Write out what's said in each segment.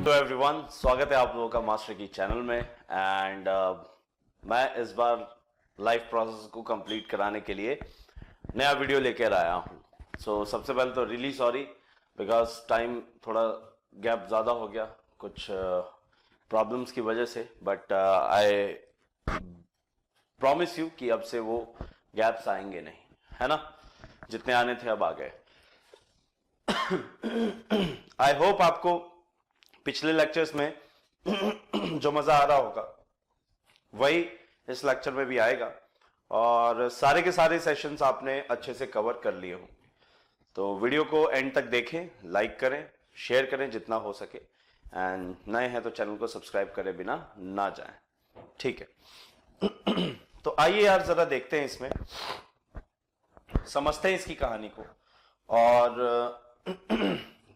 Hello everyone, स्वागत है आप लोगों का मास्टर की चैनल में। एंड मैं इस बार लाइफ प्रोसेस को कंप्लीट कराने के लिए नया वीडियो लेकर आया हूँ। सो सबसे पहले तो रियली सॉरी बिकॉज टाइम थोड़ा गैप ज़्यादा हो गया कुछ प्रॉब्लम्स की वजह से, बट आई प्रॉमिस यू कि अब से वो गैप्स आएंगे नहीं, है ना। जितने आने थे अब आ गए। आई होप आपको पिछले लेक्चर्स में जो मजा आ रहा होगा वही इस लेक्चर में भी आएगा, और सारे के सारे सेशंस आपने अच्छे से कवर कर लिए हों। तो वीडियो को एंड तक देखें, लाइक करें, शेयर करें जितना हो सके, एंड नए हैं तो चैनल को सब्सक्राइब करे बिना ना जाएं, ठीक है। तो आइए यार जरा देखते हैं, इसमें समझते हैं इसकी कहानी को। और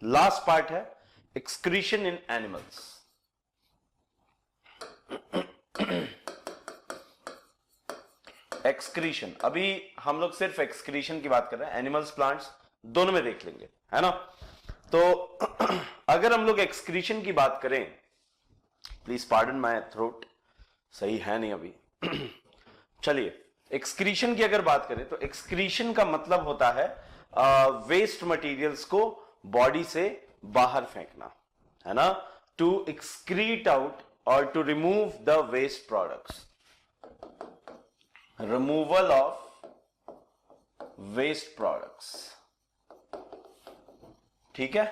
लास्ट पार्ट है एक्सक्रीशन इन एनिमल्स। एक्सक्रीशन, अभी हम लोग सिर्फ एक्सक्रीशन की बात कर रहे हैं, एनिमल्स प्लांट्स दोनों में देख लेंगे, है ना। तो अगर हम लोग एक्सक्रीशन की बात करें, प्लीज पार्डन माय थ्रोट, सही है नहीं अभी। चलिए, एक्सक्रीशन की अगर बात करें तो एक्सक्रीशन का मतलब होता है वेस्ट मटेरियल्स को बॉडी से बाहर फेंकना, है ना। टू एक्सक्रीट आउट और to remove the waste products, removal of waste products, ठीक है।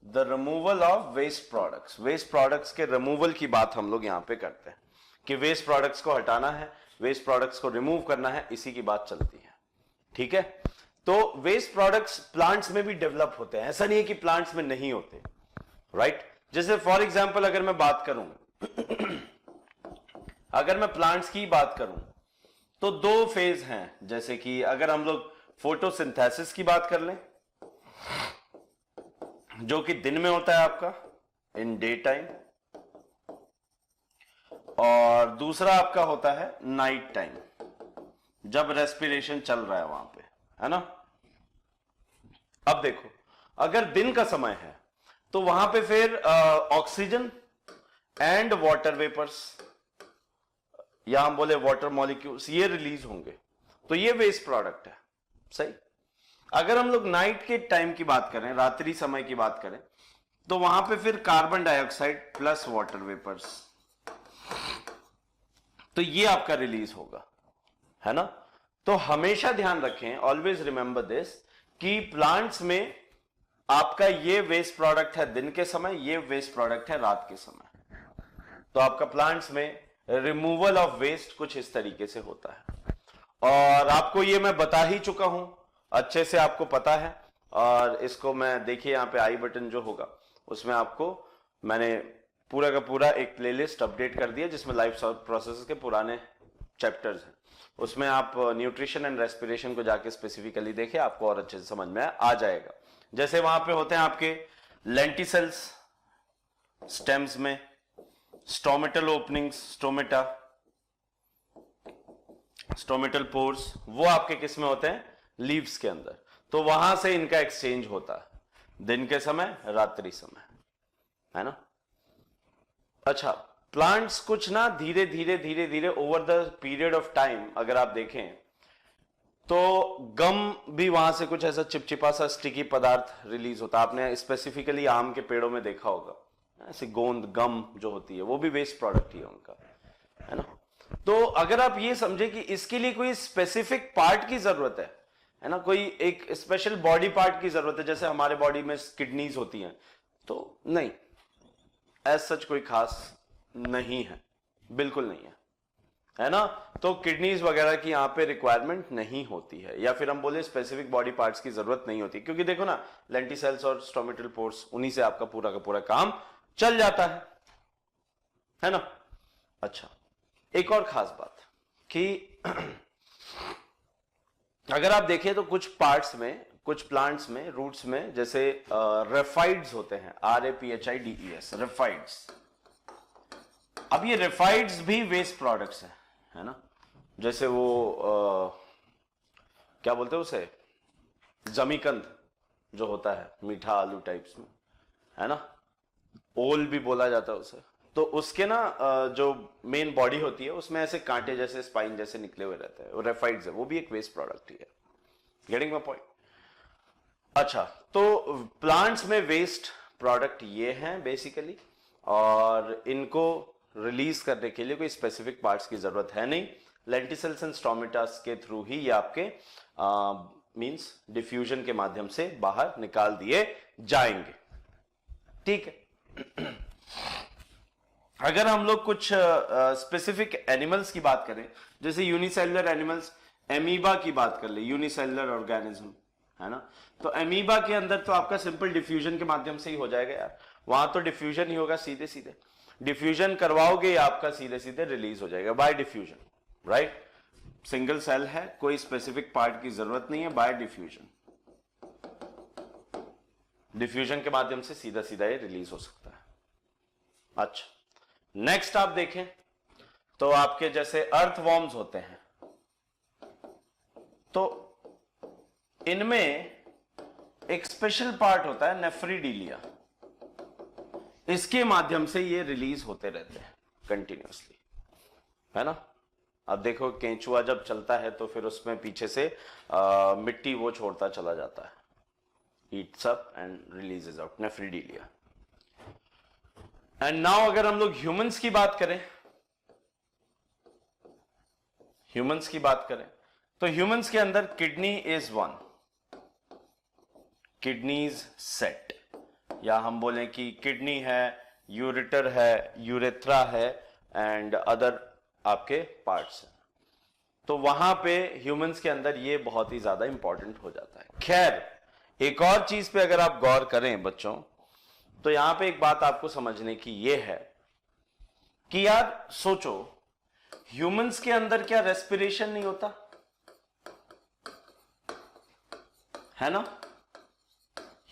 The removal of waste products, waste products के रिमूवल की बात हम लोग यहां पे करते हैं कि वेस्ट प्रोडक्ट्स को हटाना है, वेस्ट प्रोडक्ट्स को रिमूव करना है, इसी की बात चलती है, ठीक है। तो वेस्ट प्रोडक्ट्स प्लांट्स में भी डेवलप होते हैं, ऐसा नहीं है कि प्लांट्स में नहीं होते, राइट। जैसे फॉर एग्जांपल अगर मैं बात करूं अगर मैं प्लांट्स की बात करूं तो दो फेज हैं। जैसे कि अगर हम लोग फोटोसिंथेसिस की बात कर लें, जो कि दिन में होता है आपका, इन डे टाइम, और दूसरा आपका होता है नाइट टाइम, जब रेस्पिरेशन चल रहा है वहां पे, है ना। अब देखो, अगर दिन का समय है तो वहां पे फिर ऑक्सीजन एंड वाटर वेपर्स, या हम बोले वाटर मॉलिक्यूल्स, ये रिलीज होंगे, तो ये वेस्ट प्रोडक्ट है, सही। अगर हम लोग नाइट के टाइम की बात करें, रात्रि समय की बात करें, तो वहां पे फिर carbon dioxide plus water vapours, तो ये आपका रिलीज होगा, है ना। तो हमेशा ध्यान रखें, ऑलवेज रिमेंबर दिस, कि प्लांट्स में आपका ये वेस्ट प्रोडक्ट है दिन के समय, ये वेस्ट प्रोडक्ट है रात के समय। तो आपका प्लांट्स में रिमूवल ऑफ वेस्ट कुछ इस तरीके से होता है, और आपको ये मैं बता ही चुका हूं, अच्छे से आपको पता है। और इसको मैं, देखिए यहां पे आई बटन जो होगा उसमें आपको मैंने पूरा का पूरा एक प्लेलिस्ट अपडेट कर दिया जिसमें लाइफ प्रोसेस के पुराने चैप्टर्स हैं। उसमें आप न्यूट्रिशन एंड रेस्पिरेशन को जाके स्पेसिफिकली देखें, आपको और अच्छे से समझ में आ जाएगा। जैसे वहां पे होते हैं आपके लेंटिसेल्स स्टेम्स में, स्टोमेटल ओपनिंग्स, स्टोमेटल पोर्स, वो आपके किस में होते हैं, लीव्स के अंदर। तो वहां से इनका एक्सचेंज होता है दिन के समय, रात्रि समय, है ना। अच्छा, प्लांट्स कुछ ना धीरे धीरे over the period of time अगर आप देखें तो गम भी वहां से कुछ ऐसा चिपचिपा सा स्टिकी पदार्थ रिलीज होता है। आपने स्पेसिफिकली आम के पेड़ों में देखा होगा, ऐसी गोंद गम जो होती है, वो भी वेस्ट प्रोडक्ट ही है उनका, है ना। तो अगर आप ये समझे कि इसके लिए कोई स्पेसिफिक पार्ट की जरूरत है ना, कोई एक स्पेशल बॉडी पार्ट की जरूरत है, जैसे हमारे बॉडी में किडनीज होती हैं, तो नहीं, एज सच कोई खास नहीं है, बिल्कुल नहीं है ना। तो किडनीज वगैरह की यहां पे रिक्वायरमेंट नहीं होती है, या फिर हम बोले स्पेसिफिक बॉडी पार्ट्स की जरूरत नहीं होती, क्योंकि देखो ना, लेंटिसेल्स और स्टोमेटल पोर्स, उन्हीं से आपका पूरा का पूरा काम चल जाता है ना। अच्छा, एक और खास बात कि अगर आप देखें तो कुछ पार्ट्स में, कुछ प्लांट्स में, रूट्स में, जैसे रेफाइड्स होते हैं, RAPHIDES, रेफाइड्स। अब ये रेफाइड्स भी वेस्ट प्रोडक्ट्स हैं, है ना। जैसे वो क्या बोलते हैं उसे, जमीकंद जो होता है मीठा आलू टाइप्स में, है ना, ओल भी बोला जाता है उसे। तो उसके ना जो मेन बॉडी होती है उसमें ऐसे कांटे जैसे स्पाइन जैसे निकले हुए रहते हैं, रेफाइड्स है, वो भी एक वेस्ट प्रोडक्ट ही है। Getting my point? अच्छा, तो प्लांट्स में वेस्ट प्रोडक्ट ये हैं बेसिकली, और इनको रिलीज करने के लिए कोई स्पेसिफिक पार्ट्स की जरूरत है नहीं। लेंटिसेल्स एंड स्टोमेटास के थ्रू ही ये आपके मींस डिफ्यूजन के माध्यम से बाहर निकाल दिए जाएंगे। ठीक है। अगर हम लोग कुछ स्पेसिफिक एनिमल्स की बात करें, जैसे यूनिसेलुलर एनिमल्स, एमीबा की बात कर ले, यूनिसेलुलर ऑर्गेनिज्म है ना, तो एमीबा के अंदर तो आपका सिंपल डिफ्यूजन के माध्यम से ही हो जाएगा यार, वहां तो डिफ्यूजन ही होगा सीधे सीधे, डिफ्यूजन करवाओगे आपका सीधे सीधे रिलीज हो जाएगा by diffusion, right. Single cell है, कोई स्पेसिफिक पार्ट की जरूरत नहीं है, बाय डिफ्यूजन, डिफ्यूजन के माध्यम से सीधा सीधा ये रिलीज हो सकता है। अच्छा, नेक्स्ट आप देखें तो आपके जैसे अर्थवॉर्म्स होते हैं, तो इनमें एक स्पेशल पार्ट होता है नेफ्रीडिलिया, इसके माध्यम से ये रिलीज होते रहते हैं कंटिन्यूअसली, है ना। अब देखो केंचुआ जब चलता है तो फिर उसमें पीछे से मिट्टी वो छोड़ता चला जाता है, heats up and releases out, नेफ्रीडिलिया। एंड नाउ अगर हम लोग ह्यूमंस की बात करें, ह्यूमंस की बात करें तो ह्यूमंस के अंदर kidney is one, kidneys set, या हम बोलें कि किडनी है, यूरेटर है, यूरेथ्रा है एंड अदर आपके पार्ट्स हैं, तो वहां पे ह्यूमंस के अंदर ये बहुत ही ज्यादा इंपॉर्टेंट हो जाता है। खैर, एक और चीज पे अगर आप गौर करें बच्चों, तो यहां पे एक बात आपको समझने की ये है कि यार सोचो, ह्यूमंस के अंदर क्या रेस्पिरेशन नहीं होता है ना,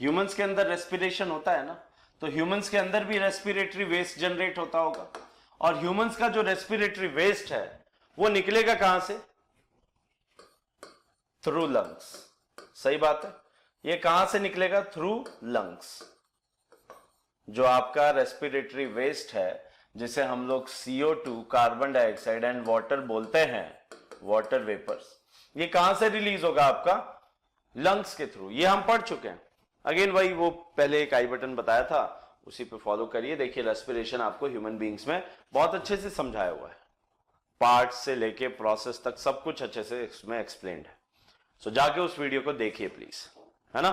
ह्यूमंस के अंदर रेस्पिरेशन होता है ना, तो ह्यूमंस के अंदर भी रेस्पिरेटरी वेस्ट जनरेट होता होगा, और ह्यूमंस का जो रेस्पिरेटरी वेस्ट है वो निकलेगा कहां से? Through lungs. सही बात है, ये कहां से निकलेगा? Through lungs. जो आपका रेस्पिरेटरी वेस्ट है, जिसे हम लोग CO2 carbon dioxide and water बोलते हैं, वाटर वेपर्स, ये कहां से रिलीज होगा? आपका लंग्स के थ्रू। ये हम पढ़ चुके हैं। अगेन वही वो पहले एक आई बटन बताया था, उसी पे फॉलो करिए। देखिए रेस्पिरेशन आपको ह्यूमन बींग्स में बहुत अच्छे से समझाया हुआ है, पार्ट्स से लेके प्रोसेस तक सब कुछ अच्छे से इसमें एक्सप्लेन्ड है। सो जाके उस वीडियो को देखिए प्लीज, है ना।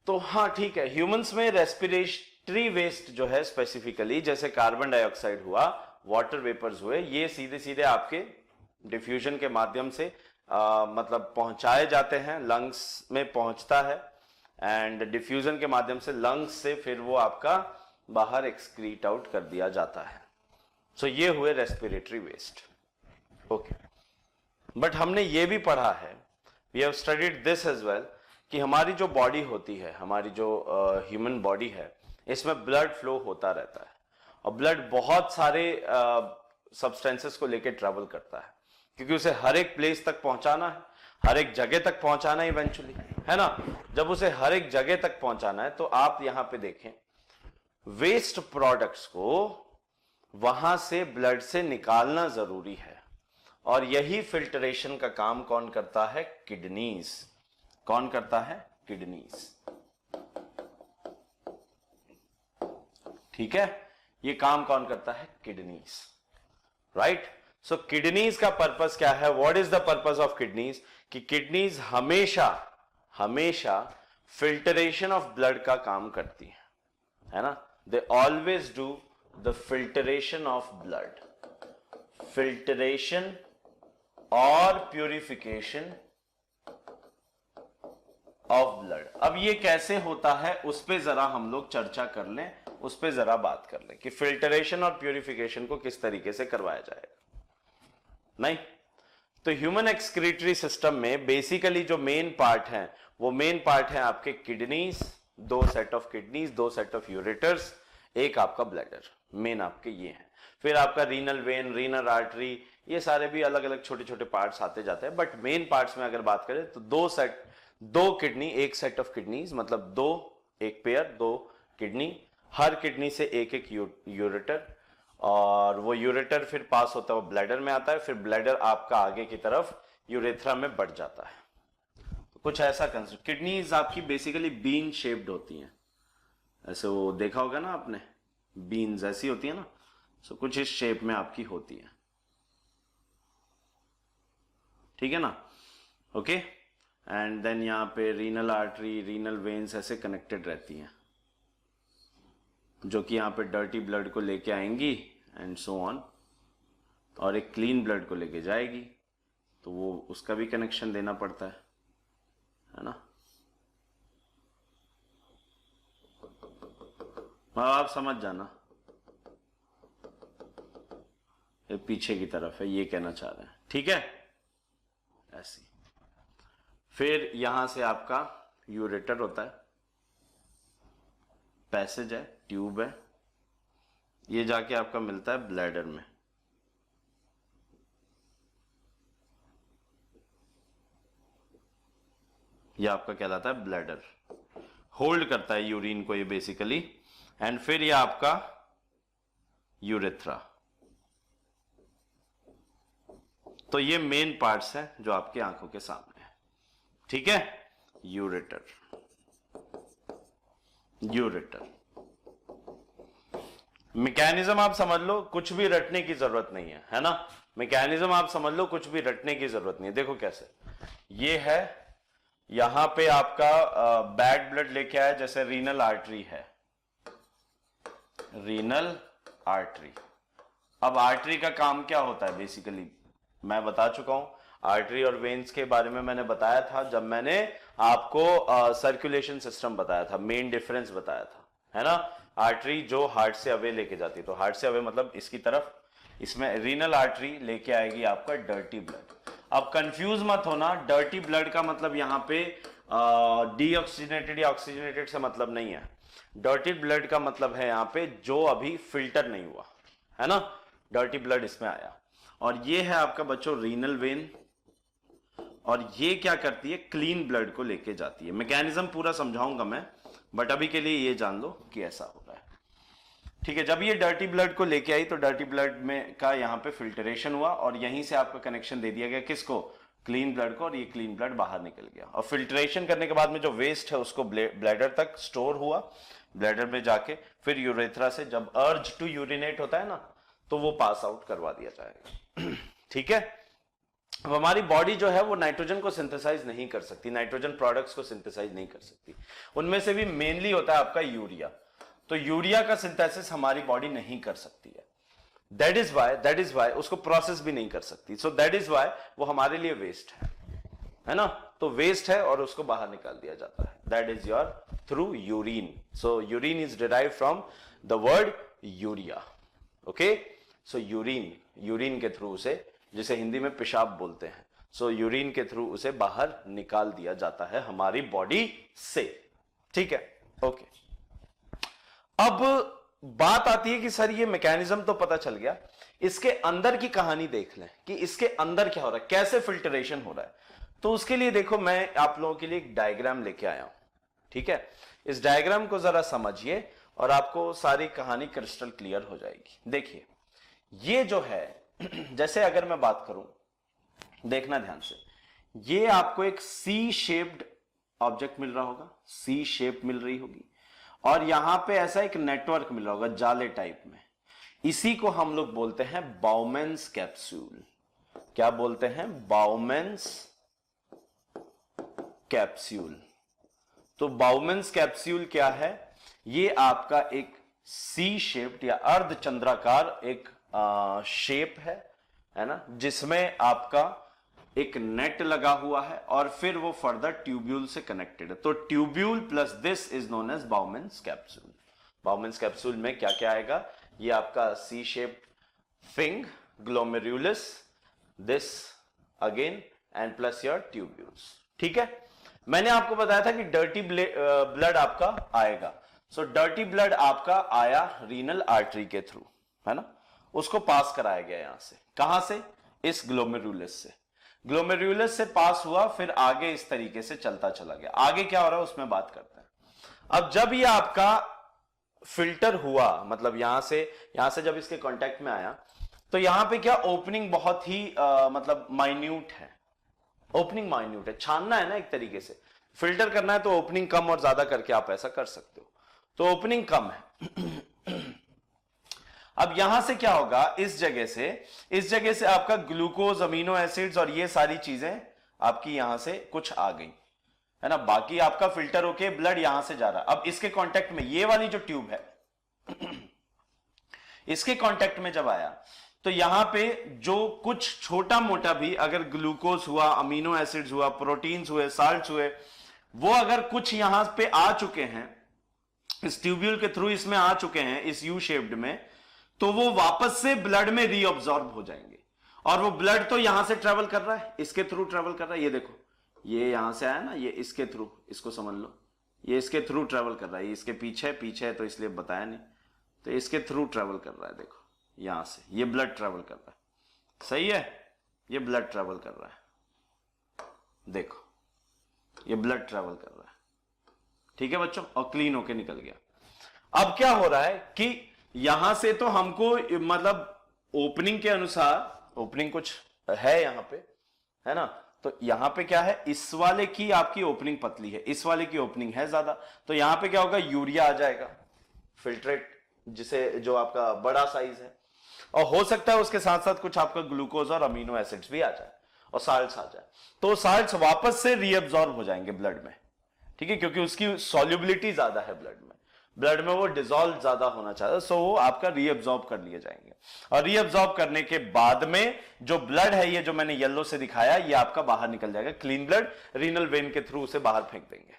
तो हाँ ठीक है, ह्यूमंस में रेस्पिरेटरी वेस्ट जो है स्पेसिफिकली, जैसे कार्बन डाइऑक्साइड हुआ, वाटर वेपर्स हुए, ये सीधे सीधे आपके डिफ्यूजन के माध्यम से मतलब पहुंचाए जाते हैं, लंग्स में पहुंचता है, एंड डिफ्यूजन के माध्यम से लंग्स से फिर वो आपका बाहर एक्सक्रीट आउट कर दिया जाता है। सो ये हुए रेस्पिरेटरी वेस्ट। ओके, बट हमने ये भी पढ़ा है, we have studied this as well, कि हमारी जो बॉडी होती है, हमारी जो ह्यूमन बॉडी है, इसमें ब्लड फ्लो होता रहता है, और ब्लड बहुत सारे सब्सटेंसेस को लेकर ट्रेवल करता है, क्योंकि उसे हर एक प्लेस तक पहुंचाना है, हर एक जगह तक पहुंचाना है इवेंचुअली, है ना। जब उसे हर एक जगह तक पहुंचाना है, तो आप यहां पे देखें, वेस्ट प्रोडक्ट्स को वहां से ब्लड से निकालना जरूरी है, और यही फिल्ट्रेशन का काम कौन करता है? किडनीज। कौन करता है? किडनीज। ठीक है, ये काम कौन करता है? Kidneys, right. सो किडनीज का पर्पस क्या है? What is the purpose of kidneys? कि किडनीज हमेशा हमेशा फिल्टरेशन ऑफ ब्लड का काम करती है ना। They always do the filtration of blood, filtration और प्यूरिफिकेशन ऑफ ब्लड। अब ये कैसे होता है उस पे जरा हम लोग चर्चा कर लें, उस पे जरा बात कर लें कि फिल्टरेशन और प्यूरिफिकेशन को किस तरीके से करवाया जाएगा। नहीं तो ह्यूमन एक्सक्रीटरी सिस्टम में बेसिकली जो मेन पार्ट है, वो मेन पार्ट है आपके kidneys, 2 set of kidneys, 2 set of ureters, एक आपका ब्लैडर, मेन आपके ये हैं। फिर आपका रीनल वेन, रीनल आर्टरी, ये सारे भी अलग अलग छोटे छोटे पार्ट्स आते जाते हैं, बट मेन पार्ट्स में अगर बात करें तो 2 किडनी, 1 सेट ऑफ किडनीज, मतलब 2, एक पेयर, 2 किडनी, हर किडनी से एक एक यूरेटर, और वो यूरेटर फिर पास होता है वो ब्लैडर में आता है, फिर ब्लैडर आपका आगे की तरफ यूरेथ्रा में बढ़ जाता है। तो कुछ ऐसा कंसेप्ट। किडनीज आपकी बेसिकली बीन शेप्ड होती हैं, ऐसे वो देखा होगा ना आपने, बीन्स ऐसी होती है ना, सो कुछ इस शेप में आपकी होती है, ठीक है ना, ओके। एंड देन यहाँ पे रीनल आर्टरी, रीनल वेन्स ऐसे कनेक्टेड रहती हैं, जो कि यहाँ पे डर्टी ब्लड को लेके आएंगी एंड सो ऑन, और एक क्लीन ब्लड को लेके जाएगी, तो वो उसका भी कनेक्शन देना पड़ता है ना। आप समझ जाना, ये पीछे की तरफ है, ये कहना चाह रहे हैं, ठीक है, ऐसी। फिर यहां से आपका यूरेटर होता है, पैसेज है, ट्यूब है, ये जाके आपका मिलता है ब्लैडर में, ये आपका कहलाता है ब्लैडर, होल्ड करता है यूरिन को ये बेसिकली। एंड फिर ये आपका यूरेथ्रा। तो ये मेन पार्ट्स हैं जो आपकी आंखों के सामने है, ठीक है। यूरेटर, यूरेटर मैकेनिज्म आप समझ लो, कुछ भी रटने की जरूरत नहीं है ना। मैकेनिज्म आप समझ लो, कुछ भी रटने की जरूरत नहीं है। देखो कैसे, ये है, यहां पे आपका बैड ब्लड लेके आया, जैसे रीनल आर्टरी है, रीनल आर्टरी। अब आर्टरी का काम क्या होता है बेसिकली, मैं बता चुका हूं। आर्टरी और वेन्स के बारे में मैंने बताया था जब मैंने आपको सर्कुलेशन सिस्टम बताया था, मेन डिफरेंस बताया था, है ना। आर्टरी जो हार्ट से अवे लेके जाती है, तो हार्ट से अवे मतलब इसकी तरफ, इसमें रीनल आर्टरी लेके आएगी आपका डर्टी ब्लड। अब कंफ्यूज मत होना, डर्टी ब्लड का मतलब यहां पे डीऑक्सीजनेटेड या ऑक्सीजनेटेड से मतलब नहीं है। डर्टी ब्लड का मतलब है यहां पे जो अभी फिल्टर नहीं हुआ, है ना, डर्टी ब्लड इसमें आया। और ये है आपका बच्चों रीनल वेन, और ये क्या करती है, क्लीन ब्लड को लेके जाती है। मैकेनिज्म पूरा समझाऊंगा मैं, बट अभी के लिए ये जान लो कि ऐसा हो रहा है, ठीक है। जब ये डर्टी ब्लड को लेके आई तो डर्टी ब्लड में का यहाँ पे फिल्टरेशन हुआ, और यहीं से आपका कनेक्शन दे दिया गया किसको, क्लीन ब्लड को, और ये क्लीन ब्लड बाहर निकल गया। और फिल्ट्रेशन करने के बाद में जो वेस्ट है उसको ब्लैडर तक स्टोर हुआ, ब्लैडर में जाके फिर यूरेथ्रा से जब अर्ज टू यूरिनेट होता है ना, तो वो पास आउट करवा दिया जाएगा, ठीक है। अब हमारी बॉडी जो है वो नाइट्रोजन को सिंथेसाइज नहीं कर सकती, नाइट्रोजन प्रोडक्ट्स को सिंथेसाइज नहीं कर सकती। उनमें से भी मेनली होता है आपका यूरिया, तो यूरिया का सिंथेसिस हमारी बॉडी नहीं कर सकती है। दैट इज वाई उसको प्रोसेस भी नहीं कर सकती। सो दैट इज वाई वो हमारे लिए वेस्ट है ना। तो वेस्ट है और उसको बाहर निकाल दिया जाता है, that is your through urine. So urine is derived from the word urea, okay. So urine के थ्रू उसे, जिसे हिंदी में पेशाब बोलते हैं, सो यूरिन के थ्रू उसे बाहर निकाल दिया जाता है हमारी बॉडी से, ठीक है, ओके। अब बात आती है कि सर ये मैकेनिज्म तो पता चल गया, इसके अंदर की कहानी देख लें कि इसके अंदर क्या हो रहा है, कैसे फिल्टरेशन हो रहा है। तो उसके लिए देखो, मैं आप लोगों के लिए एक डायग्राम लेके आया हूं, ठीक है। इस डायग्राम को जरा समझिए और आपको सारी कहानी क्रिस्टल क्लियर हो जाएगी। देखिए, ये जो है, जैसे अगर मैं बात करूं, देखना ध्यान से, ये आपको एक सी शेप्ड ऑब्जेक्ट मिल रहा होगा, सी शेप मिल रही होगी, और यहां पे ऐसा एक नेटवर्क मिल रहा होगा जाले टाइप में। इसी को हम लोग बोलते हैं बाउमेन्स कैप्सूल। क्या बोलते हैं, बाउमेन्स कैप्सूल। तो बाउमेन्स कैप्सूल क्या है, ये आपका एक सी शेप्ड या अर्धचंद्राकार एक शेप है ना, जिसमें आपका एक नेट लगा हुआ है और फिर वो फर्दर ट्यूब्यूल से कनेक्टेड है। तो tubule plus this is known as Bowman's capsule. Bowman's capsule में क्या क्या आएगा, ये आपका C shaped thing, glomerulus, this again and plus your tubules, ठीक है। मैंने आपको बताया था कि डर्टी ब्लड आपका आएगा। सो डर्टी ब्लड आपका आया रीनल आर्टरी के थ्रू, है ना, उसको पास कराया गया यहां से, कहां से, इस ग्लोमेरुलस से। ग्लोमेरुलस से पास हुआ, फिर आगे इस तरीके से चलता चला गया। आगे क्या हो रहा है उसमें बात करते हैं। अब जब ये आपका फिल्टर हुआ, मतलब यहां से जब इसके कांटेक्ट में आया तो यहां पे क्या ओपनिंग बहुत ही मतलब माइन्यूट है, ओपनिंग माइन्यूट है, छानना है ना एक तरीके से, फिल्टर करना है तो ओपनिंग कम और ज्यादा करके आप ऐसा कर सकते हो, तो ओपनिंग कम है। अब यहां से क्या होगा, इस जगह से आपका ग्लूकोज, अमीनो एसिड्स और ये सारी चीजें आपकी यहां से कुछ आ गई, है ना, बाकी आपका फिल्टर होके ब्लड यहां से जा रहा है। अब इसके कांटेक्ट में ये वाली जो ट्यूब है इसके कांटेक्ट में जब आया तो यहां पे जो कुछ छोटा मोटा भी अगर ग्लूकोज हुआ, अमीनो एसिड्स हुआ, प्रोटीन्स हुए, साल्ट्स हुए, वो अगर कुछ यहां पे आ चुके हैं, इस ट्यूब्यूल के थ्रू इसमें आ चुके हैं इस यू शेप्ड में, तो वो वापस से ब्लड में रीअब्सॉर्ब हो जाएंगे। और वो ब्लड तो यहां से ट्रेवल कर रहा है, इसके थ्रू ट्रेवल कर रहा है, ये देखो, ये यहां से आया ना, ये इसके थ्रू, इसको समझ लो, ये इसके थ्रू ट्रेवल कर रहा है, ये इसके पीछे है तो इसलिए बताया नहीं, तो इसके थ्रू ट्रेवल कर रहा है, देखो यहां से ये ब्लड ट्रेवल कर रहा है, सही है, ये ब्लड ट्रेवल कर रहा है, देखो ये ब्लड ट्रेवल कर रहा है, ठीक है बच्चों, और क्लीन होके निकल गया। अब क्या हो रहा है कि यहां से तो हमको मतलब ओपनिंग के अनुसार, ओपनिंग कुछ है यहां पे, है ना, तो यहां पे क्या है, इस वाले की आपकी ओपनिंग पतली है, इस वाले की ओपनिंग है ज्यादा, तो यहां पे क्या होगा, यूरिया आ जाएगा, फिल्ट्रेट, जिसे जो आपका बड़ा साइज है, और हो सकता है उसके साथ साथ कुछ आपका ग्लूकोज और अमीनो एसिड्स भी आ जाए और साल्ट्स आ जाए, तो साल्ट्स वापस से रीअब्सॉर्ब हो जाएंगे ब्लड में, ठीक है, क्योंकि उसकी सॉल्युबिलिटी ज्यादा है ब्लड में वो डिसॉल्व ज्यादा होना चाहता है, सो वो आपका रीअब्सॉर्ब कर लिए जाएंगे, और रीअब्सॉर्ब करने के बाद में जो ब्लड है, ये जो मैंने येलो से दिखाया, ये आपका बाहर निकल जाएगा, क्लीन ब्लड रीनल वेन के थ्रू उसे बाहर फेंक देंगे,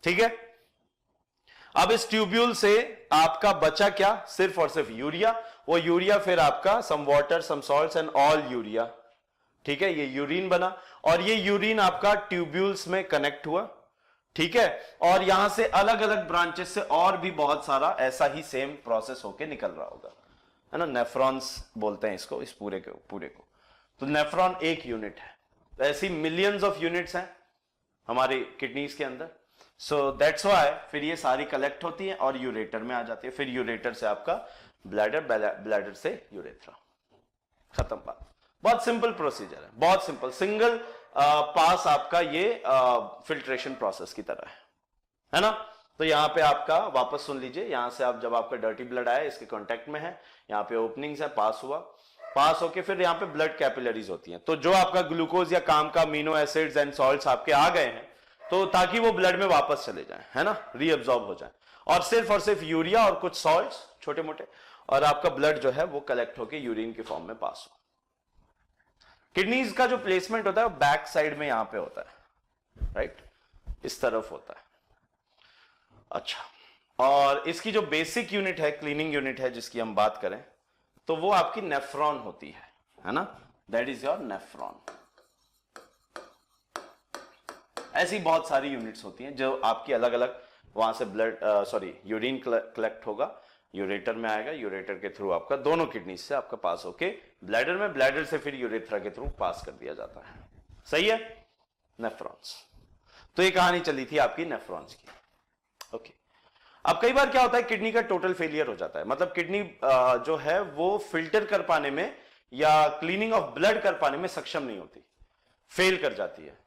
ठीक है। अब इस ट्यूब्यूल से आपका बचा क्या, सिर्फ और सिर्फ यूरिया, वो यूरिया फिर आपका some water, some salts and all urea, ठीक है, ये यूरिन बना, और ये यूरिन आपका ट्यूब्यूल्स में कनेक्ट हुआ, ठीक है, और यहां से अलग अलग ब्रांचेस से और भी बहुत सारा ऐसा ही सेम प्रोसेस होके निकल रहा होगा, है ना, नेफ्रॉन्स बोलते हैं इसको, इस पूरे को, तो नेफ्रॉन एक यूनिट है, तो ऐसी मिलियंस ऑफ यूनिट्स हैं हमारी किडनीज के अंदर, सो दैट्स व्हाई फिर ये सारी कलेक्ट होती है और यूरेटर में आ जाती है, फिर यूरेटर से आपका ब्लैडर से यूरेथ्रा, खत्म बात, बहुत सिंपल प्रोसीजर है, बहुत सिंपल, सिंगल पास आपका ये फिल्ट्रेशन प्रोसेस की तरह है ना। तो यहां पे आपका वापस सुन लीजिए, यहां से आप जब आपका डर्टी ब्लड आया, इसके कांटेक्ट में है, यहां पे ओपनिंग्स है, पास हुआ, पास होके फिर यहां पे ब्लड कैपिलरीज होती हैं, तो जो आपका ग्लूकोज या काम का अमीनो एसिड्स एंड सॉल्ट्स आपके आ गए हैं, तो ताकि वो ब्लड में वापस चले जाएं, है ना, रीअब्सॉर्ब हो जाए, और सिर्फ यूरिया और कुछ सॉल्ट्स छोटे मोटे, और आपका ब्लड जो है वो कलेक्ट होकर यूरिन के फॉर्म में पास हो। किडनीज का जो प्लेसमेंट होता है वो बैक साइड में यहां पे होता है, राइट, इस तरफ होता है। अच्छा, और इसकी जो बेसिक यूनिट है, क्लीनिंग यूनिट है जिसकी हम बात करें, तो वो आपकी नेफ्रॉन होती है ना, दैट इज योर नेफ्रॉन। ऐसी बहुत सारी यूनिट्स होती हैं जो आपकी अलग अलग, वहां से ब्लड यूरिन कलेक्ट होगा, यूरेटर में आएगा, यूरेटर के थ्रू आपका दोनों किडनी से आपका पास होके ब्लैडर में, ब्लैडर से फिर यूरेथ्रा के थ्रू पास कर दिया जाता है, सही है, नेफ्रॉन्स। तो ये कहानी चली थी आपकी नेफ्रॉन्स की, ओके। अब कई बार क्या होता है, किडनी का टोटल फेलियर हो जाता है, मतलब किडनी जो है वो फिल्टर कर पाने में या क्लीनिंग ऑफ ब्लड कर पाने में सक्षम नहीं होती, फेल कर जाती है,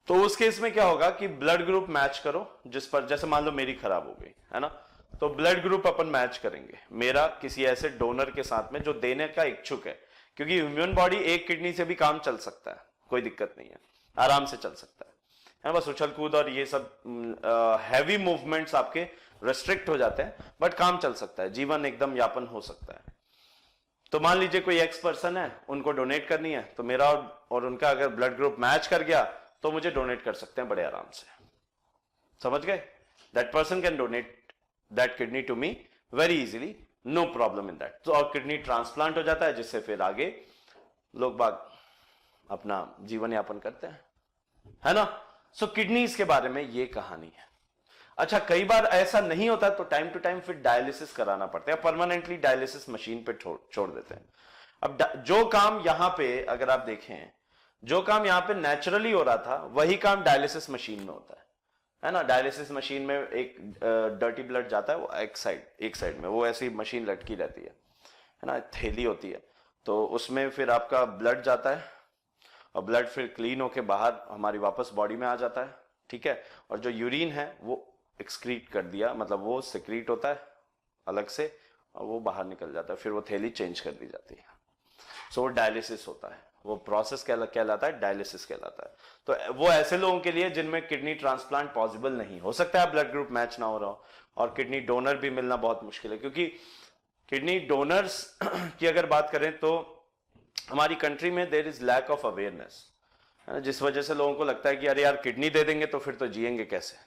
तो उस केस में क्या होगा कि ब्लड ग्रुप मैच करो, जिस पर, जैसे मान लो मेरी खराब हो गई है ना, तो ब्लड ग्रुप अपन मैच करेंगे मेरा किसी ऐसे डोनर के साथ में जो देने का इच्छुक है, क्योंकि ह्यूमन बॉडी एक किडनी से भी काम चल सकता है, कोई दिक्कत नहीं है, आराम से चल सकता है, बस उछल कूद और ये सब हैवी मूवमेंट्स आपके रेस्ट्रिक्ट हो जाते हैं, बट काम चल सकता है, जीवन एकदम यापन हो सकता है। तो मान लीजिए कोई एक्स पर्सन है, उनको डोनेट करनी है, तो मेरा और उनका अगर ब्लड ग्रुप मैच कर गया तो मुझे डोनेट कर सकते हैं बड़े आराम से, समझ गए, that person can donate that kidney to me very easily, no problem in that। तो और किडनी ट्रांसप्लांट हो जाता है, जिससे फिर आगे लोग बाग अपना जीवन यापन करते हैं, है ना। सो किडनीज के बारे में ये कहानी है। अच्छा, कई बार ऐसा नहीं होता तो टाइम टू टाइम फिर डायलिसिस कराना पड़ता है, परमानेंटली डायलिसिस मशीन पे छोड़ देते हैं। अब जो काम यहां पे अगर आप देखें, जो काम यहां पे नेचुरली हो रहा था, वही काम डायलिसिस मशीन में होता है, है ना। डायलिसिस मशीन में एक डर्टी ब्लड जाता है, वो एक साइड में वो ऐसी मशीन लटकी रहती है ना, थैली होती है, तो उसमें फिर आपका ब्लड जाता है और ब्लड फिर क्लीन होके बाहर हमारी वापस बॉडी में आ जाता है, ठीक है। और जो यूरिन है वो एक्सक्रीट कर दिया, मतलब वो सिक्रीट होता है अलग से और वो बाहर निकल जाता है, फिर वो थैली चेंज कर दी जाती है। सो वो डायलिसिस होता है, वो प्रोसेस कहलाता है, डायलिसिस कहलाता है। तो वो ऐसे लोगों के लिए जिनमें किडनी ट्रांसप्लांट पॉसिबल नहीं हो सकता है, ब्लड ग्रुप मैच ना हो रहा हो, और किडनी डोनर भी मिलना बहुत मुश्किल है, क्योंकि किडनी डोनर्स की अगर बात करें तो हमारी कंट्री में there is lack of awareness, जिस वजह से लोगों को लगता है कि अरे यार किडनी दे देंगे तो फिर तो जिएंगे कैसे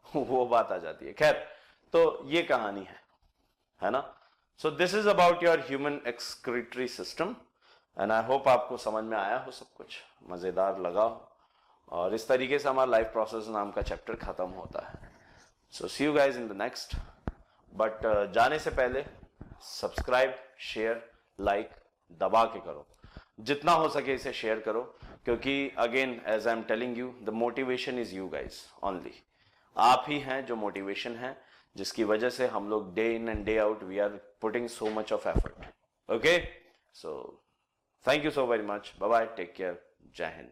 वो बात आ जाती है। खैर, तो ये कहानी है ना। So this is about your human excretory system and I hope आपको समझ में आया हो, सब कुछ मजेदार लगा हो, और इस तरीके से हमारा लाइफ प्रोसेस नाम का चैप्टर खत्म होता है। So see you guys in the next, but जाने से पहले सब्सक्राइब, शेयर, लाइक दबा के करो, जितना हो सके इसे शेयर करो, क्योंकि again as I am telling you, the motivation is you guys only. आप ही हैं जो मोटिवेशन है, जिसकी वजह से हम लोग day in and day out we are putting so much of effort. Okay, so thank you so very much, bye bye, take care, जय हिंद।